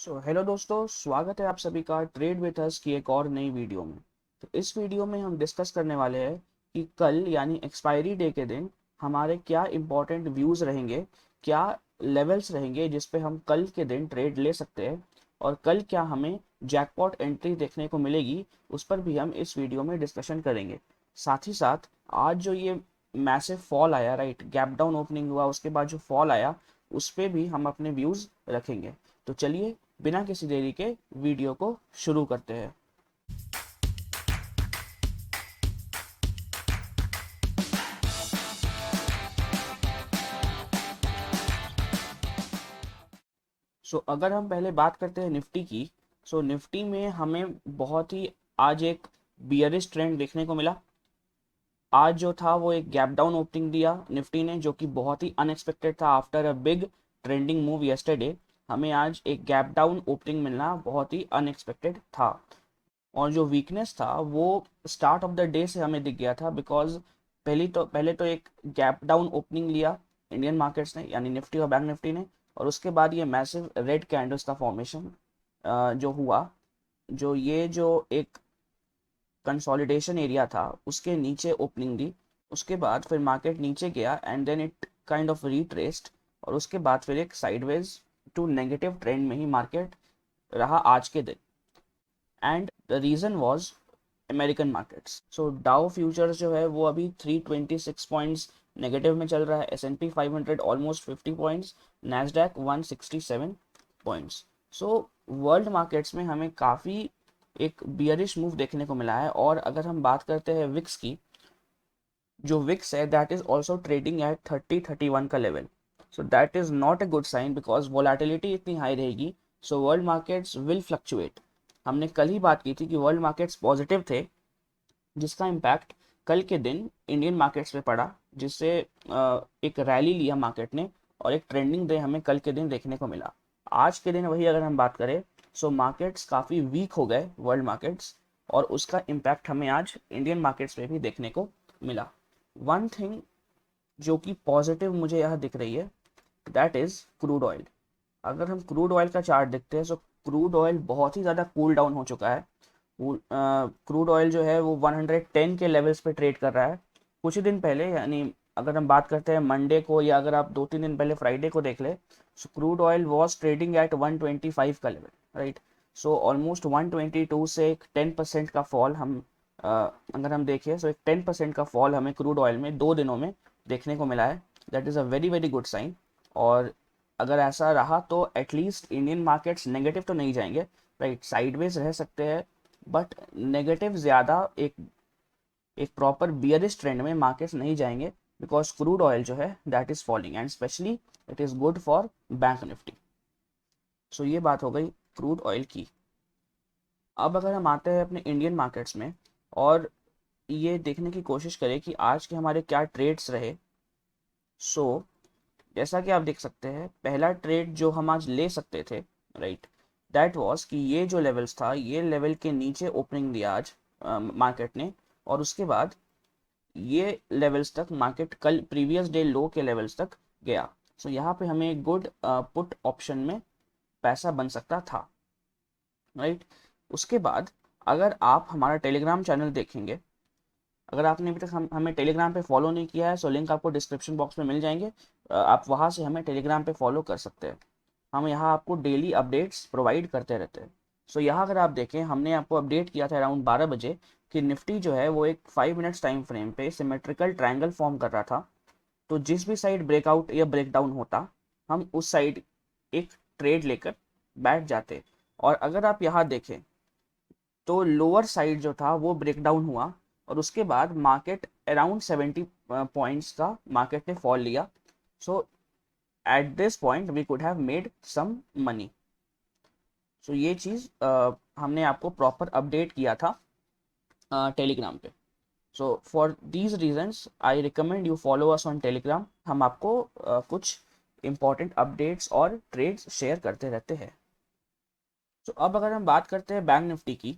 Hello दोस्तों, स्वागत है आप सभी का ट्रेड विथ अस की एक और नई वीडियो में। तो इस वीडियो में हम डिस्कस करने वाले हैं कि कल यानी एक्सपायरी डे के दिन हमारे क्या इंपॉर्टेंट व्यूज़ रहेंगे, क्या लेवल्स रहेंगे जिस पे हम कल के दिन ट्रेड ले सकते हैं, और कल क्या हमें जैकपॉट एंट्री देखने को मिलेगी, उस पर भी हम इस वीडियो में डिस्कशन करेंगे। साथ ही साथ आज जो ये मैसिव फॉल आया, राइट, गैप डाउन ओपनिंग हुआ, उसके बाद जो फॉल आया उस पे भी हम अपने व्यूज़ रखेंगे। तो चलिए बिना किसी देरी के वीडियो को शुरू करते हैं। अगर हम पहले बात करते हैं निफ्टी की, निफ्टी में हमें बहुत ही आज एक बियरिश ट्रेंड देखने को मिला। आज जो था वो एक गैप डाउन ओपनिंग दिया निफ्टी ने, जो कि बहुत ही अनएक्सपेक्टेड था। After a big trending move yesterday हमें आज एक गैप डाउन ओपनिंग मिलना बहुत ही अनएक्सपेक्टेड था। और जो वीकनेस था वो स्टार्ट ऑफ द डे से हमें दिख गया था, बिकॉज पहले तो एक गैप डाउन ओपनिंग लिया इंडियन मार्केट्स ने, यानी निफ्टी और बैंक निफ्टी ने, और उसके बाद ये मैसिव रेड कैंडल्स का फॉर्मेशन जो हुआ, जो एक कंसोलिडेशन एरिया था उसके नीचे ओपनिंग दी। उसके बाद फिर मार्केट नीचे गया and then it kind of retraced, और उसके बाद फिर एक साइडवेज टू नेगेटिव ट्रेंड में ही मार्केट रहा आज के दिन। And the reason was American markets. Dow futures जो है वो अभी 326 पॉइंट्स नेगेटिव में चल रहा है, S&P 500 almost 50 points, Nasdaq 167 points. World markets में हमें काफ़ी एक बियरिश मूव देखने को मिला है। और अगर हम बात करते हैं विक्स की, जो विक्स है that is also trading at 30-31 का level. That is not a good sign, because volatility इतनी हाई रहेगी, वर्ल्ड मार्केट्स विल फ्लक्चुएट। हमने कल ही बात की थी कि वर्ल्ड मार्केट्स पॉजिटिव थे, जिसका इम्पैक्ट कल के दिन इंडियन मार्केट्स पे पड़ा, जिससे एक रैली लिया मार्केट ने और एक ट्रेंडिंग डे हमें कल के दिन देखने को मिला। आज के दिन वही अगर हम बात करें, मार्केट्स काफ़ी वीक हो गए वर्ल्ड मार्केट्स, और उसका इम्पैक्ट हमें आज इंडियन मार्केट्स में भी देखने को मिला। वन थिंग जो कि पॉजिटिव मुझे यहाँ दिख रही है, दैट इज़ क्रूड ऑयल। अगर हम क्रूड ऑयल का चार्ट देखते हैं, क्रूड ऑयल बहुत ही ज़्यादा कूल डाउन हो चुका है। क्रूड ऑयल जो है वो 110 के लेवल्स पे ट्रेड कर रहा है। कुछ ही दिन पहले, यानी अगर हम बात करते हैं मंडे को, या अगर आप 2-3 दिन पहले फ्राइडे को देख ले, crude oil was trading at 125 का लेवल, राइट। ऑलमोस्ट 122 से एक 10% का फॉल हम अगर हम देखें, एक 10% का फॉल हमें क्रूड ऑयल में 2 दिनों में देखने को मिला है। That is a very very good sign. और अगर ऐसा रहा तो एटलीस्ट इंडियन मार्केट्स नेगेटिव तो नहीं जाएंगे, राइट, साइडवेज रह सकते हैं, बट नेगेटिव ज़्यादा एक एक प्रॉपर बियरिश ट्रेंड में मार्केट्स नहीं जाएंगे, बिकॉज क्रूड ऑयल जो है that is falling, and specially it is good for bank Nifty. ये बात हो गई क्रूड ऑयल की। अब अगर हम आते हैं अपने इंडियन मार्केट्स में और ये देखने की कोशिश करें कि आज के हमारे क्या ट्रेड्स रहे। सो जैसा कि आप देख सकते हैं, पहला ट्रेड जो हम आज ले सकते थे, राइट, दैट वाज कि ये जो लेवल्स था, ये लेवल के नीचे ओपनिंग दिया आज मार्केट ने, और उसके बाद ये लेवल्स तक मार्केट कल प्रीवियस डे लो के लेवल्स तक गया। यहाँ पे हमें गुड पुट ऑप्शन में पैसा बन सकता था, राइट। उसके बाद अगर आप हमारा टेलीग्राम चैनल देखेंगे, अगर आपने अभी तक हमें टेलीग्राम पे फॉलो नहीं किया है, लिंक आपको डिस्क्रिप्शन बॉक्स में मिल जाएंगे। आप वहाँ से हमें टेलीग्राम पे फॉलो कर सकते हैं। हम यहाँ आपको डेली अपडेट्स प्रोवाइड करते रहते हैं। यहाँ अगर आप देखें, हमने आपको अपडेट किया था अराउंड 12 बजे कि निफ्टी जो है वो एक 5 मिनट्स टाइम फ्रेम पे सिमेट्रिकल ट्रायंगल फॉर्म कर रहा था। तो जिस भी साइड ब्रेकआउट या ब्रेकडाउन होता, हम उस साइड एक ट्रेड लेकर बैठ जाते। और अगर आप यहाँ देखें तो लोअर साइड जो था वो ब्रेकडाउन हुआ, और उसके बाद मार्केट अराउंड 70 पॉइंट्स का मार्केट ने फॉल लिया। So at this point we could have made some money. ये चीज़ हमने आपको प्रॉपर अपडेट किया था टेलीग्राम पे। For these reasons I recommend you follow us on Telegram. हम आपको कुछ इंपॉर्टेंट अपडेट्स और ट्रेड्स शेयर करते रहते हैं। अब अगर हम बात करते हैं बैंक निफ्टी की,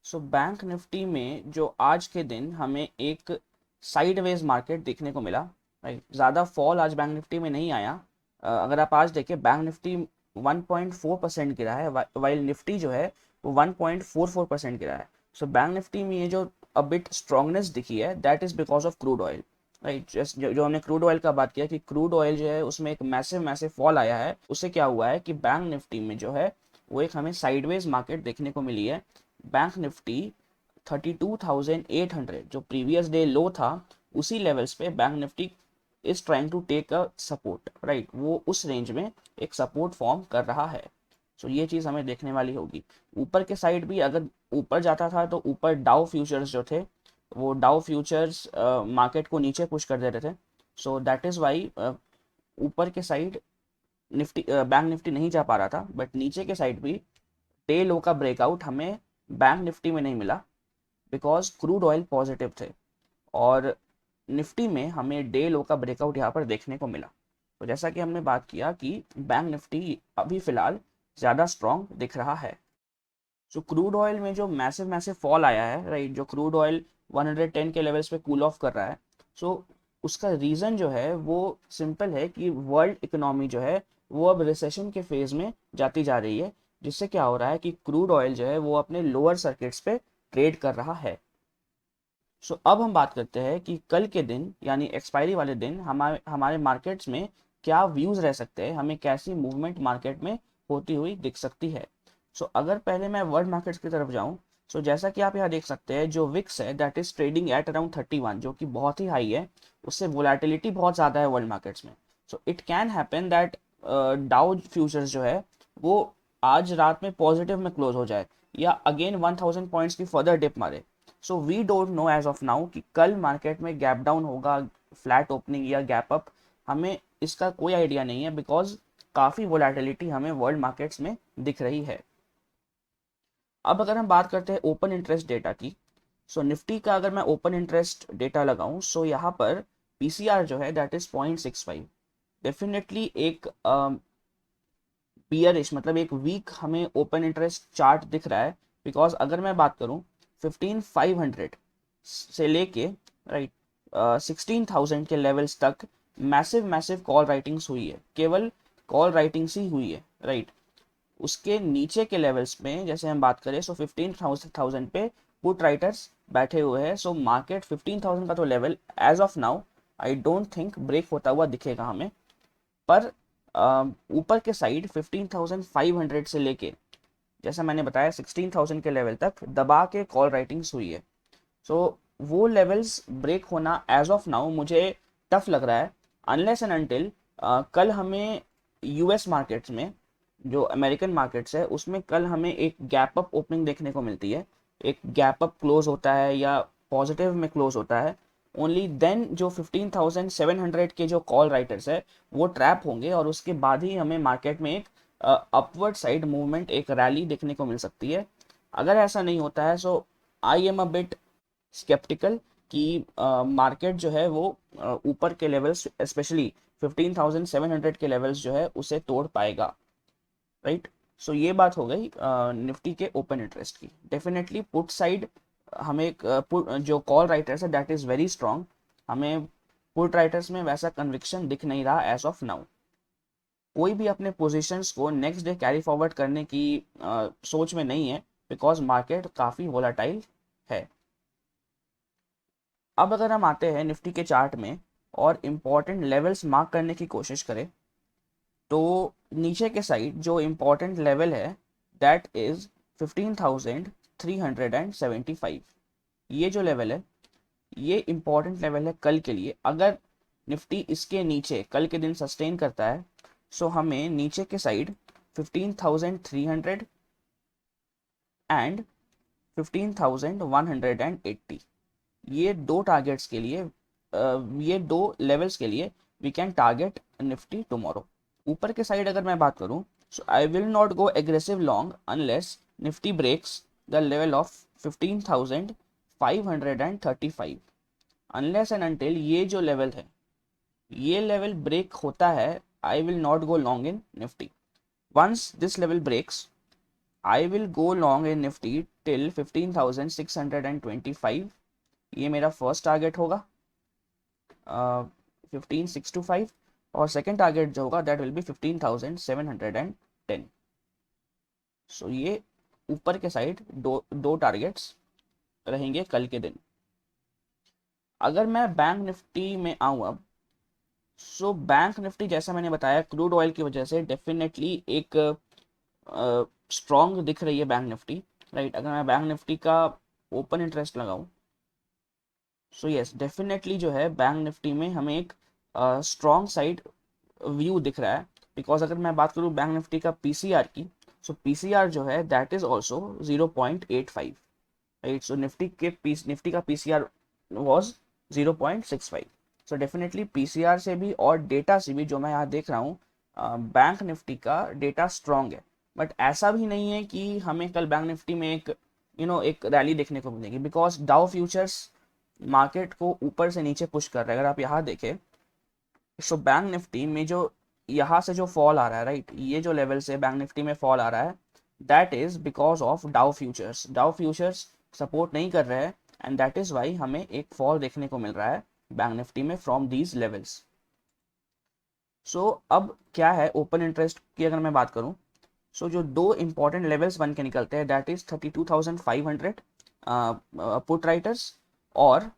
बैंक निफ्टी में जो आज के दिन हमें एक साइडवेज मार्केट देखने को मिला, राइट। ज़्यादा फॉल आज बैंक निफ्टी में नहीं आया। अगर आप आज देखें, बैंक निफ्टी 1.4% गिरा है, वाइल निफ्टी जो है वो 1.44% गिरा है। सो बैंक निफ्टी में ये जो अबिट स्ट्रांगनेस दिखी है, that is because of crude oil, right. जो हमने क्रूड ऑयल का बात किया कि क्रूड ऑयल जो है उसमें एक मैसिव मैसिव फॉल आया है, उससे क्या हुआ है कि बैंक निफ्टी में जो है वो एक हमें साइडवेज मार्केट देखने को मिली है। बैंक निफ्टी 32,800 जो प्रीवियस डे लो था, उसी लेवल्स पे bank Nifty is trying to take a support, right. वो उस रेंज में एक सपोर्ट फॉर्म कर रहा है। सो ये चीज़ हमें देखने वाली होगी। ऊपर के साइड भी अगर ऊपर जाता था तो ऊपर डाउ फ्यूचर्स जो थे, वो डाउ फ्यूचर्स मार्केट को नीचे पुश कर दे रहे थे। सो दैट इज़ वाई ऊपर के साइड निफ्टी बैंक निफ्टी नहीं जा पा रहा था, बट नीचे के साइड भी डे लो का ब्रेकआउट हमें बैंक निफ्टी में नहीं मिला, बिकॉज क्रूड ऑयल पॉजिटिव थे। और निफ्टी में हमें डे लो का ब्रेकआउट यहाँ पर देखने को मिला। तो जैसा कि हमने बात किया कि बैंक निफ्टी अभी फिलहाल ज़्यादा स्ट्रॉन्ग दिख रहा है। सो क्रूड ऑयल में जो मैसिव मैसिव फॉल आया है, राइट, जो क्रूड ऑयल 110 के लेवल्स पे कूल ऑफ कर रहा है, सो उसका रीज़न जो है वो सिंपल है कि वर्ल्ड इकोनॉमी जो है वो अब रिसेशन के फेज़ में जाती जा रही है, जिससे क्या हो रहा है कि क्रूड ऑयल जो है वो अपने लोअर सर्किट्स पे ट्रेड कर रहा है। सो अब हम बात करते हैं कि कल के दिन यानी एक्सपायरी वाले दिन हमारे हमारे मार्केट्स में क्या व्यूज़ रह सकते हैं, हमें कैसी मूवमेंट मार्केट में होती हुई दिख सकती है। सो अगर पहले मैं वर्ल्ड मार्केट्स की तरफ जाऊं, सो जैसा कि आप यहाँ देख सकते हैं, जो विक्स है that is trading at around 31, जो कि बहुत ही हाई है, उससे वोलेटिलिटी बहुत ज़्यादा है वर्ल्ड मार्केट्स में। So it can happen that डाउ फ्यूचर्स जो है वो आज रात में पॉजिटिव में क्लोज हो जाए, या अगेन 1000 पॉइंट्स की फर्दर डिप मारे। So we don't know as of now कि कल मार्केट में गैप डाउन होगा, फ्लैट ओपनिंग या गैप अप, हमें इसका कोई आइडिया नहीं है, बिकॉज काफ़ी वोलेटिलिटी हमें वर्ल्ड मार्केट्स में दिख रही है। अब अगर हम बात करते हैं ओपन इंटरेस्ट डेटा की, सो निफ्टी का अगर मैं ओपन इंटरेस्ट डेटा लगाऊं, सो यहाँ पर पीसीआर जो है दैट इज 0.65, डेफिनेटली एक बियरिश मतलब एक वीक हमें ओपन इंटरेस्ट चार्ट दिख रहा है। बिकॉज अगर मैं बात करूं 15,500 से लेके, राइट, 16,000 के लेवल्स तक मैसिव मैसिव कॉल राइटिंग्स हुई है, केवल कॉल राइटिंग्स ही हुई है, राइट। उसके नीचे के लेवल्स में जैसे हम बात करें, सो 15,000 पे पुट राइटर्स बैठे हुए हैं। सो मार्केट 15,000 का तो level as of now I don't think break होता हुआ दिखेगा हमें। पर ऊपर के साइड 15,500 से लेके, जैसा मैंने बताया, 16,000 के लेवल तक दबा के कॉल राइटिंग्स हुई है। सो वो लेवल्स ब्रेक होना एज ऑफ नाउ मुझे टफ लग रहा है, अनलेस एंड अनटिल कल हमें यूएस मार्केट्स में, जो अमेरिकन मार्केट्स है, उसमें कल हमें एक गैप अप ओपनिंग देखने को मिलती है, एक गैप अप क्लोज होता है या पॉजिटिव में क्लोज होता है, ओनली देन जो 15,700 के जो कॉल राइटर्स है वो ट्रैप होंगे, और उसके बाद ही हमें मार्केट में एक अपवर्ड साइड मूवमेंट, एक रैली देखने को मिल सकती है। अगर ऐसा नहीं होता है, so I am a bit skeptical कि मार्केट जो है वो ऊपर के लेवल्स, स्पेशली 15,700 के लेवल्स जो है उसे तोड़ पाएगा, राइट। सो ये बात हो गई निफ्टी के ओपन इंटरेस्ट की। डेफिनेटली पुट साइड हमें जो कॉल राइटर्स है दैट इज़ वेरी स्ट्रांग, हमें पुट राइटर्स में वैसा कन्विक्शन दिख नहीं रहा एज ऑफ नाउ। कोई भी अपने पोजीशंस को नेक्स्ट डे कैरी फॉरवर्ड करने की सोच में नहीं है, बिकॉज मार्केट काफ़ी वोलाटाइल है। अब अगर हम आते हैं निफ्टी के चार्ट में और इम्पॉर्टेंट लेवल्स मार्क करने की कोशिश करें, तो नीचे के साइड जो इम्पोर्टेंट लेवल है दैट इज 15,375। ये जो लेवल है ये इम्पोर्टेंट लेवल है कल के लिए। अगर निफ्टी इसके नीचे कल के दिन सस्टेन करता है, सो हमें नीचे के साइड 15,300 एंड 15,180, ये दो टारगेट्स के लिए, ये दो लेवल्स के लिए we can target Nifty tomorrow. ऊपर के साइड अगर मैं बात करूं, so I will not go aggressive long unless Nifty breaks the level of 15,535। Unless and until ये जो लेवल है ये लेवल ब्रेक होता है, I will not go long in Nifty. Once this level breaks, I will go long in Nifty till 15,625। ये मेरा first target होगा 15,625, और सेकेंड टारगेट जो होगा दैट विल बी 15,750। 10। सो ये ऊपर के साइड दो टारगेट्स रहेंगे कल के दिन। अगर मैं बैंक निफ्टी में आऊँ अब, सो बैंक निफ्टी जैसा मैंने बताया क्रूड ऑयल की वजह से डेफिनेटली एक स्ट्रॉन्ग दिख रही है बैंक निफ्टी, राइट। अगर मैं बैंक निफ्टी का ओपन इंटरेस्ट लगाऊं, सो यस डेफिनेटली जो है बैंक निफ्टी में हमें एक स्ट्रॉन्ग साइड व्यू दिख रहा है। बिकॉज अगर मैं बात करूं बैंक निफ्टी का पीसीआर की, सो पीसीआर जो है that is also 0.85, right. So Nifty का PCR was 0.65। So definitely PCR से भी और डेटा से भी जो मैं यहाँ देख रहा हूँ, बैंक निफ्टी का डेटा स्ट्रॉन्ग है। बट ऐसा भी नहीं है कि हमें कल बैंक निफ्टी में एक एक रैली देखने को मिलेगी, बिकॉज डाउ फ्यूचर्स मार्केट को ऊपर से नीचे पुश कर रहा है। अगर आप यहाँ देखें, सो बैंक निफ्टी में जो यहाँ से जो फॉल आ रहा है, राइट, ये जो लेवल से बैंक निफ्टी में फॉल आ रहा है, that is because of Dow futures support नहीं कर रहे हैं, एंड दैट इज वाई हमें एक फॉल देखने को मिल रहा है बैंक निफ्टी में फ्रॉम दीज लेवल्स। सो अब क्या है ओपन इंटरेस्ट की अगर मैं बात करूं, सो जो दो इंपॉर्टेंट लेवल्स बन के निकलते हैं, दैट इज 32,500 पुट राइटर्स और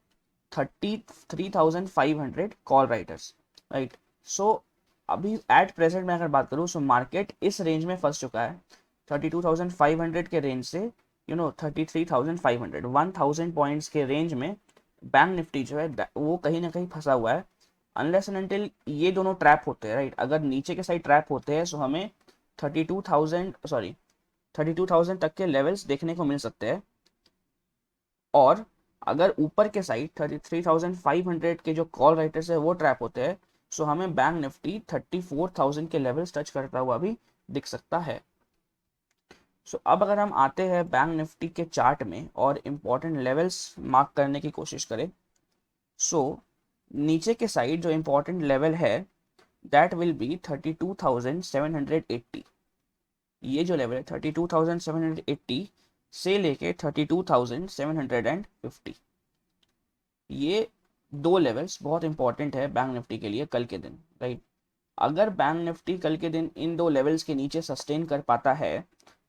33,500 कॉल राइटर्स, राइट। सो अभी एट प्रेजेंट में अगर बात करूँ, सो मार्केट इस रेंज में फंस चुका है 32,500 के रेंज से 33,500, 1,000 पॉइंट्स के रेंज में बैंक निफ्टी जो है वो कहीं ना कहीं फंसा हुआ है। अनलेस एंड अनटिल ये दोनों ट्रैप होते हैं, राइट, अगर नीचे के साइड ट्रैप होते हैं, सो हमें 32,000 तक के लेवल्स देखने को मिल सकते हैं। और अगर ऊपर के साइड 33,500 के जो कॉल राइटर्स है वो ट्रैप होते हैं, सो हमें बैंक निफ्टी 34,000 के लेवल्स टच करता हुआ भी दिख सकता है। सो अब अगर हम आते हैं बैंक निफ्टी के चार्ट में और इम्पॉर्टेंट लेवल्स मार्क करने की कोशिश करें, सो नीचे के साइड जो इम्पॉर्टेंट लेवल है दैट विल बी 32,780। ये जो लेवल है 32,780 से लेके 32,750, ये दो लेवल्स बहुत इंपॉर्टेंट है बैंक निफ्टी के लिए कल के दिन, राइट। अगर बैंक निफ्टी कल के दिन इन दो लेवल्स के नीचे सस्टेन कर पाता है,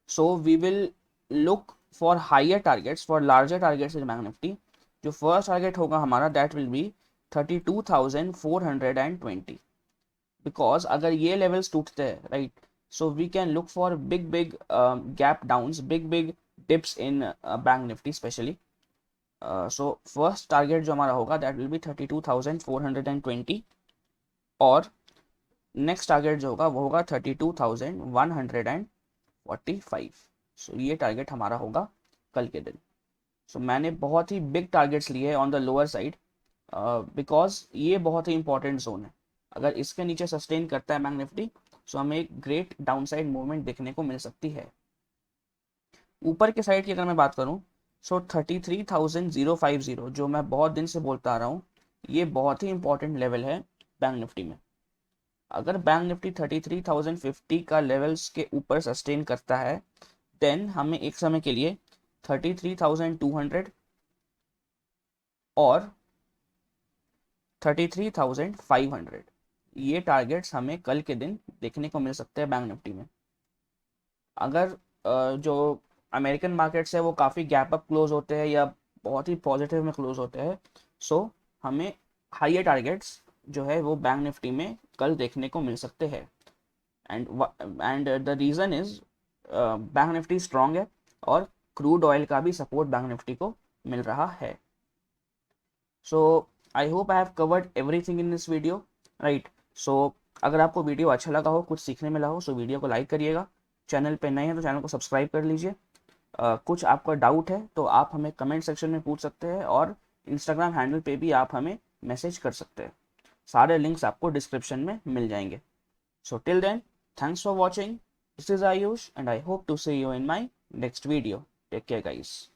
so we will look for higher targets, for larger targets in bank Nifty. जो फर्स्ट टारगेट होगा हमारा दैट विल बी 32,420, बिकॉज अगर ये लेवल्स टूटते हैं, right, so we can look for big gap downs, big dips in bank Nifty specially. So first target जो हमारा होगा दैट विल बी 32,420 और नेक्स्ट टारगेट जो होगा वो होगा 32,145। सो ये टारगेट हमारा होगा कल के दिन। सो मैंने बहुत ही बिग टारगेट्स लिए on the lower side, because ये बहुत ही इंपॉर्टेंट जोन है। अगर इसके नीचे सस्टेन करता है बैंक निफ्टी, सो हमें एक ग्रेट डाउनसाइड मूवमेंट देखने को मिल सकती है। ऊपर के साइड की अगर मैं बात करूं, सो 33,050 जो मैं बहुत दिन से बोलता आ रहा हूँ, ये बहुत ही इंपॉर्टेंट लेवल है बैंक निफ्टी में। अगर बैंक निफ्टी 33,050 का लेवल्स के ऊपर सस्टेन करता है, देन हमें एक समय के लिए 33,200 और 33,500 ये टारगेट्स हमें कल के दिन देखने को मिल सकते हैं बैंक निफ्टी में। अगर जो अमेरिकन मार्केट्स है वो काफ़ी गैप अप क्लोज होते हैं या बहुत ही पॉजिटिव में क्लोज होते हैं, सो हमें हायर टारगेट्स जो है वो बैंक निफ्टी में कल देखने को मिल सकते हैं। And the reason is bank Nifty strong है और क्रूड ऑयल का भी सपोर्ट बैंक निफ्टी को मिल रहा है। So I hope I have covered everything in this video, right. So अगर आपको वीडियो अच्छा लगा हो, कुछ सीखने मिला हो, सो वीडियो को लाइक करिएगा। चैनल पे नए हैं तो चैनल को सब्सक्राइब कर लीजिए। कुछ आपका डाउट है तो आप हमें कमेंट सेक्शन में पूछ सकते हैं और इंस्टाग्राम हैंडल पे भी आप हमें मैसेज कर सकते हैं। सारे लिंक्स आपको डिस्क्रिप्शन में मिल जाएंगे। So till then, thanks for watching. This is Ayush and I hope to see you in my next video. Take care guys.